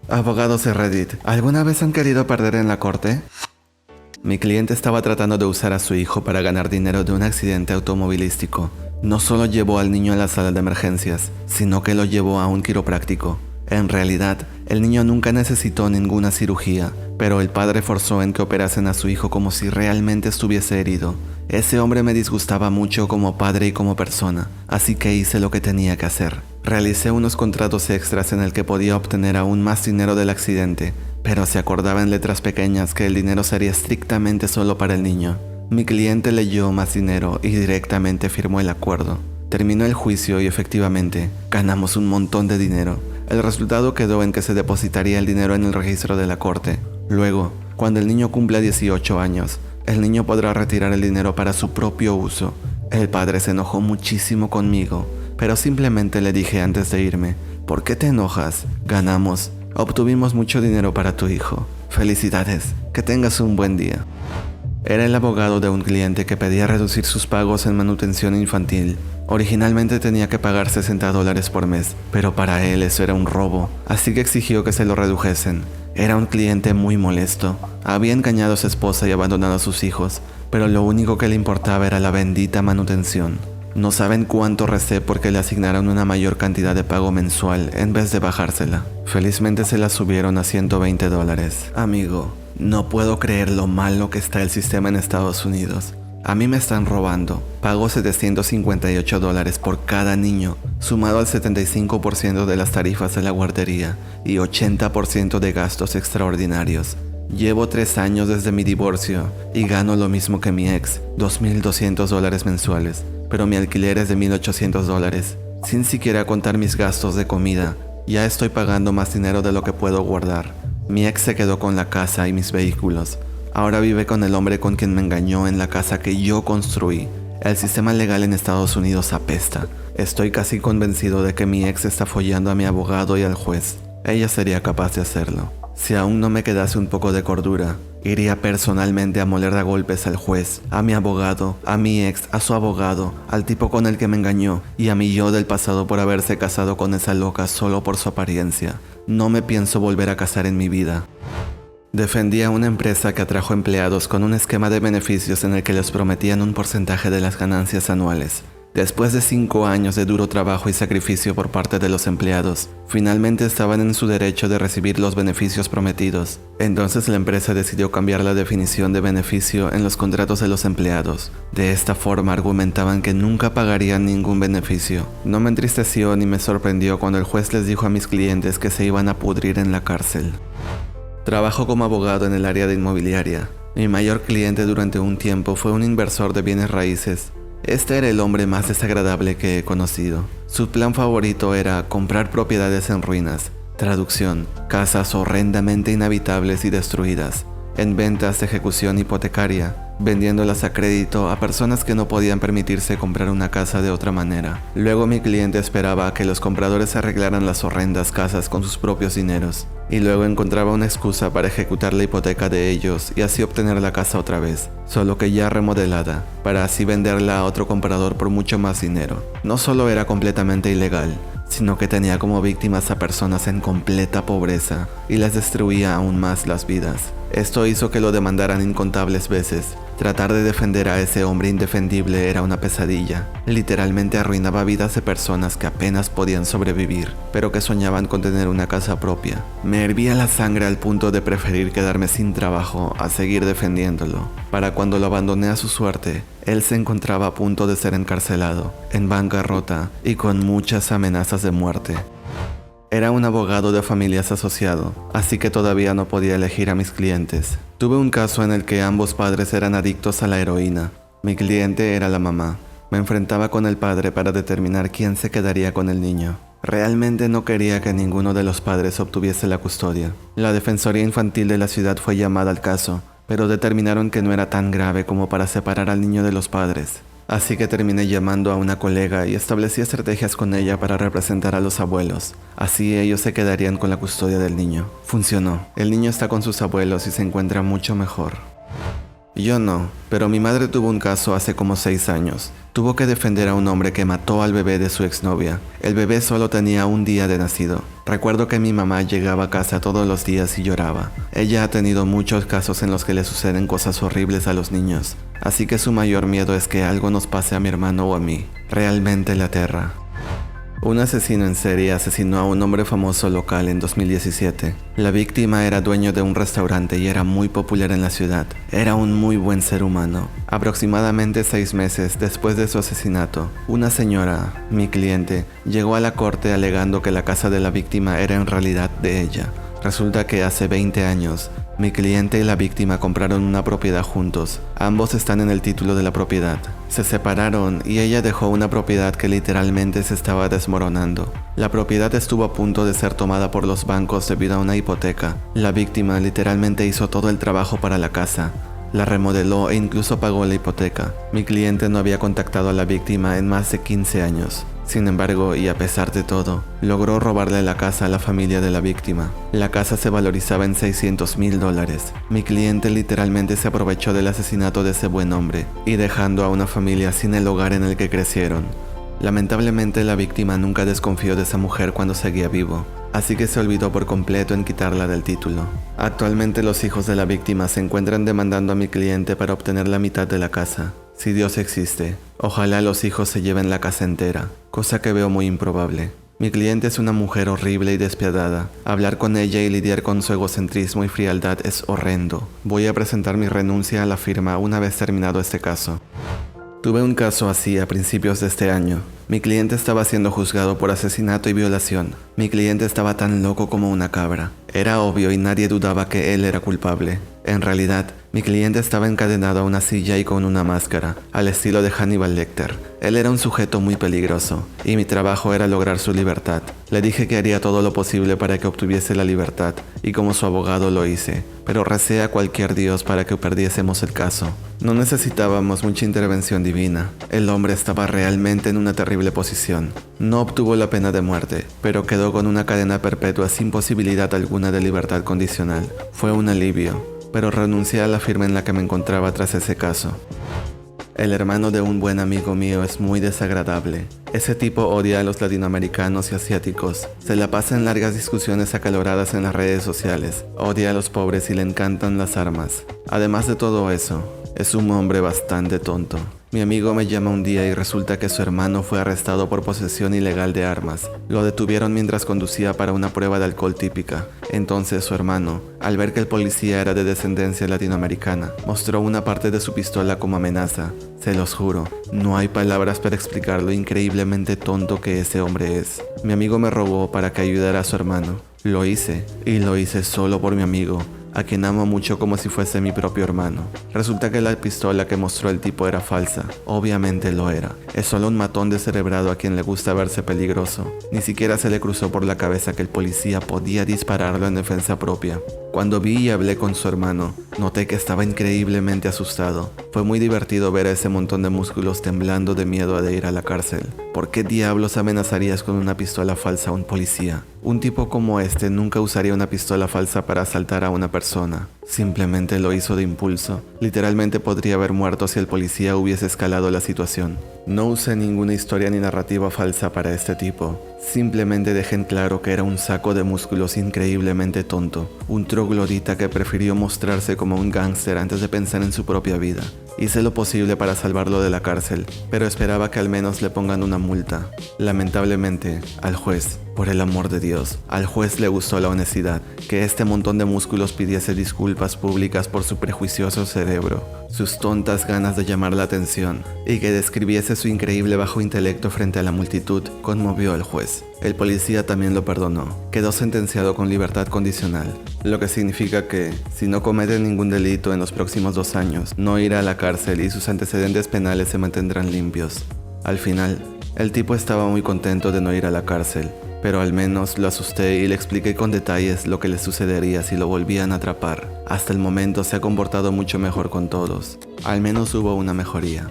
Abogados de Reddit, ¿alguna vez han querido perder en la corte? Mi cliente estaba tratando de usar a su hijo para ganar dinero de un accidente automovilístico. No solo llevó al niño a la sala de emergencias, sino que lo llevó a un quiropráctico. En realidad, el niño nunca necesitó ninguna cirugía, pero el padre forzó en que operasen a su hijo como si realmente estuviese herido. Ese hombre me disgustaba mucho como padre y como persona, así que hice lo que tenía que hacer. Realicé unos contratos extras en el que podía obtener aún más dinero del accidente, pero se acordaba en letras pequeñas que el dinero sería estrictamente solo para el niño. Mi cliente leyó más dinero y directamente firmó el acuerdo. Terminó el juicio y efectivamente, ganamos un montón de dinero. El resultado quedó en que se depositaría el dinero en el registro de la corte. Luego, cuando el niño cumpla 18 años, el niño podrá retirar el dinero para su propio uso. El padre se enojó muchísimo conmigo, pero simplemente le dije antes de irme, ¿por qué te enojas? Ganamos. Obtuvimos mucho dinero para tu hijo. Felicidades. Que tengas un buen día. Era el abogado de un cliente que pedía reducir sus pagos en manutención infantil. Originalmente tenía que pagar $60 por mes, pero para él eso era un robo, así que exigió que se lo redujesen. Era un cliente muy molesto. Había engañado a su esposa y abandonado a sus hijos, pero lo único que le importaba era la bendita manutención. No saben cuánto recé porque le asignaron una mayor cantidad de pago mensual en vez de bajársela. Felizmente se la subieron a $120. Amigo, no puedo creer lo malo que está el sistema en Estados Unidos. A mí me están robando. Pago $758 por cada niño, sumado al 75% de las tarifas de la guardería y 80% de gastos extraordinarios. Llevo 3 años desde mi divorcio y gano lo mismo que mi ex, $2,200 mensuales, pero mi alquiler es de $1,800. Sin siquiera contar mis gastos de comida, ya estoy pagando más dinero de lo que puedo guardar. Mi ex se quedó con la casa y mis vehículos. Ahora vive con el hombre con quien me engañó en la casa que yo construí. El sistema legal en Estados Unidos apesta. Estoy casi convencido de que mi ex está follando a mi abogado y al juez. Ella sería capaz de hacerlo. Si aún no me quedase un poco de cordura, iría personalmente a moler a golpes al juez, a mi abogado, a mi ex, a su abogado, al tipo con el que me engañó y a mi yo del pasado por haberse casado con esa loca solo por su apariencia. No me pienso volver a casar en mi vida. Defendía una empresa que atrajo empleados con un esquema de beneficios en el que les prometían un porcentaje de las ganancias anuales. Después de 5 años de duro trabajo y sacrificio por parte de los empleados, finalmente estaban en su derecho de recibir los beneficios prometidos. Entonces la empresa decidió cambiar la definición de beneficio en los contratos de los empleados. De esta forma argumentaban que nunca pagarían ningún beneficio. No me entristeció ni me sorprendió cuando el juez les dijo a mis clientes que se iban a pudrir en la cárcel. Trabajo como abogado en el área de inmobiliaria. Mi mayor cliente durante un tiempo fue un inversor de bienes raíces. Este era el hombre más desagradable que he conocido. Su plan favorito era comprar propiedades en ruinas. Traducción: casas horrendamente inhabitables y destruidas, en ventas de ejecución hipotecaria, vendiéndolas a crédito a personas que no podían permitirse comprar una casa de otra manera. Luego mi cliente esperaba a que los compradores arreglaran las horrendas casas con sus propios dineros, y luego encontraba una excusa para ejecutar la hipoteca de ellos y así obtener la casa otra vez, solo que ya remodelada, para así venderla a otro comprador por mucho más dinero. No solo era completamente ilegal, sino que tenía como víctimas a personas en completa pobreza y les destruía aún más las vidas. Esto hizo que lo demandaran incontables veces. Tratar de defender a ese hombre indefendible era una pesadilla. Literalmente arruinaba vidas de personas que apenas podían sobrevivir, pero que soñaban con tener una casa propia. Me hervía la sangre al punto de preferir quedarme sin trabajo a seguir defendiéndolo. Para cuando lo abandoné a su suerte, él se encontraba a punto de ser encarcelado, en bancarrota y con muchas amenazas de muerte. Era un abogado de familias asociado, así que todavía no podía elegir a mis clientes. Tuve un caso en el que ambos padres eran adictos a la heroína. Mi cliente era la mamá. Me enfrentaba con el padre para determinar quién se quedaría con el niño. Realmente no quería que ninguno de los padres obtuviese la custodia. La Defensoría Infantil de la ciudad fue llamada al caso, pero determinaron que no era tan grave como para separar al niño de los padres. Así que terminé llamando a una colega y establecí estrategias con ella para representar a los abuelos. Así ellos se quedarían con la custodia del niño. Funcionó. El niño está con sus abuelos y se encuentra mucho mejor. Yo no, pero mi madre tuvo un caso hace como 6 años. Tuvo que defender a un hombre que mató al bebé de su exnovia. El bebé solo tenía un día de nacido. Recuerdo que mi mamá llegaba a casa todos los días y lloraba. Ella ha tenido muchos casos en los que le suceden cosas horribles a los niños, así que su mayor miedo es que algo nos pase a mi hermano o a mí. Realmente la aterra. Un asesino en serie asesinó a un hombre famoso local en 2017. La víctima era dueño de un restaurante y era muy popular en la ciudad. Era un muy buen ser humano. Aproximadamente 6 meses después de su asesinato, una señora, mi cliente, llegó a la corte alegando que la casa de la víctima era en realidad de ella. Resulta que hace 20 años, mi cliente y la víctima compraron una propiedad juntos. Ambos están en el título de la propiedad. Se separaron y ella dejó una propiedad que literalmente se estaba desmoronando. La propiedad estuvo a punto de ser tomada por los bancos debido a una hipoteca. La víctima literalmente hizo todo el trabajo para la casa. La remodeló e incluso pagó la hipoteca. Mi cliente no había contactado a la víctima en más de 15 años. Sin embargo, y a pesar de todo, logró robarle la casa a la familia de la víctima. La casa se valorizaba en $600,000. Mi cliente literalmente se aprovechó del asesinato de ese buen hombre y dejando a una familia sin el hogar en el que crecieron. Lamentablemente, la víctima nunca desconfió de esa mujer cuando seguía vivo, así que se olvidó por completo en quitarla del título. Actualmente los hijos de la víctima se encuentran demandando a mi cliente para obtener la mitad de la casa. Si Dios existe, ojalá los hijos se lleven la casa entera, cosa que veo muy improbable. Mi cliente es una mujer horrible y despiadada. Hablar con ella y lidiar con su egocentrismo y frialdad es horrendo. Voy a presentar mi renuncia a la firma una vez terminado este caso. Tuve un caso así a principios de este año. Mi cliente estaba siendo juzgado por asesinato y violación. Mi cliente estaba tan loco como una cabra. Era obvio y nadie dudaba que él era culpable. En realidad, mi cliente estaba encadenado a una silla y con una máscara, al estilo de Hannibal Lecter. Él era un sujeto muy peligroso, y mi trabajo era lograr su libertad. Le dije que haría todo lo posible para que obtuviese la libertad, y como su abogado lo hice, pero recé a cualquier dios para que perdiésemos el caso. No necesitábamos mucha intervención divina. El hombre estaba realmente en una terrible posición. No obtuvo la pena de muerte, pero quedó con una cadena perpetua sin posibilidad alguna de libertad condicional. Fue un alivio, pero renuncié a la firma en la que me encontraba tras ese caso. El hermano de un buen amigo mío es muy desagradable. Ese tipo odia a los latinoamericanos y asiáticos. Se la pasa en largas discusiones acaloradas en las redes sociales. Odia a los pobres y le encantan las armas. Además de todo eso, es un hombre bastante tonto. Mi amigo me llama un día y resulta que su hermano fue arrestado por posesión ilegal de armas. Lo detuvieron mientras conducía para una prueba de alcohol típica. Entonces su hermano, al ver que el policía era de descendencia latinoamericana, mostró una parte de su pistola como amenaza. Se los juro, no hay palabras para explicar lo increíblemente tonto que ese hombre es. Mi amigo me rogó para que ayudara a su hermano. Lo hice, y lo hice solo por mi amigo, a quien amo mucho como si fuese mi propio hermano. Resulta que la pistola que mostró el tipo era falsa. Obviamente lo era. Es solo un matón descerebrado a quien le gusta verse peligroso. Ni siquiera se le cruzó por la cabeza que el policía podía dispararlo en defensa propia. Cuando vi y hablé con su hermano, noté que estaba increíblemente asustado. Fue muy divertido ver a ese montón de músculos temblando de miedo de ir a la cárcel. ¿Por qué diablos amenazarías con una pistola falsa a un policía? Un tipo como este nunca usaría una pistola falsa para asaltar a una persona. Simplemente lo hizo de impulso. Literalmente podría haber muerto si el policía hubiese escalado la situación. No usé ninguna historia ni narrativa falsa para este tipo. Simplemente dejé en claro que era un saco de músculos increíblemente tonto. Un troglodita que prefirió mostrarse como un gángster antes de pensar en su propia vida. Hice lo posible para salvarlo de la cárcel, pero esperaba que al menos le pongan una multa. Lamentablemente, al juez, por el amor de Dios, al juez le gustó la honestidad, que este montón de músculos pidiese disculpas públicas por su prejuicioso cerebro, sus tontas ganas de llamar la atención, y que describiese su increíble bajo intelecto frente a la multitud, conmovió al juez. El policía también lo perdonó. Quedó sentenciado con libertad condicional, lo que significa que, si no comete ningún delito en los próximos 2 años, no irá a la cárcel y sus antecedentes penales se mantendrán limpios. Al final, el tipo estaba muy contento de no ir a la cárcel, pero al menos lo asusté y le expliqué con detalles lo que le sucedería si lo volvían a atrapar. Hasta el momento se ha comportado mucho mejor con todos. Al menos hubo una mejoría.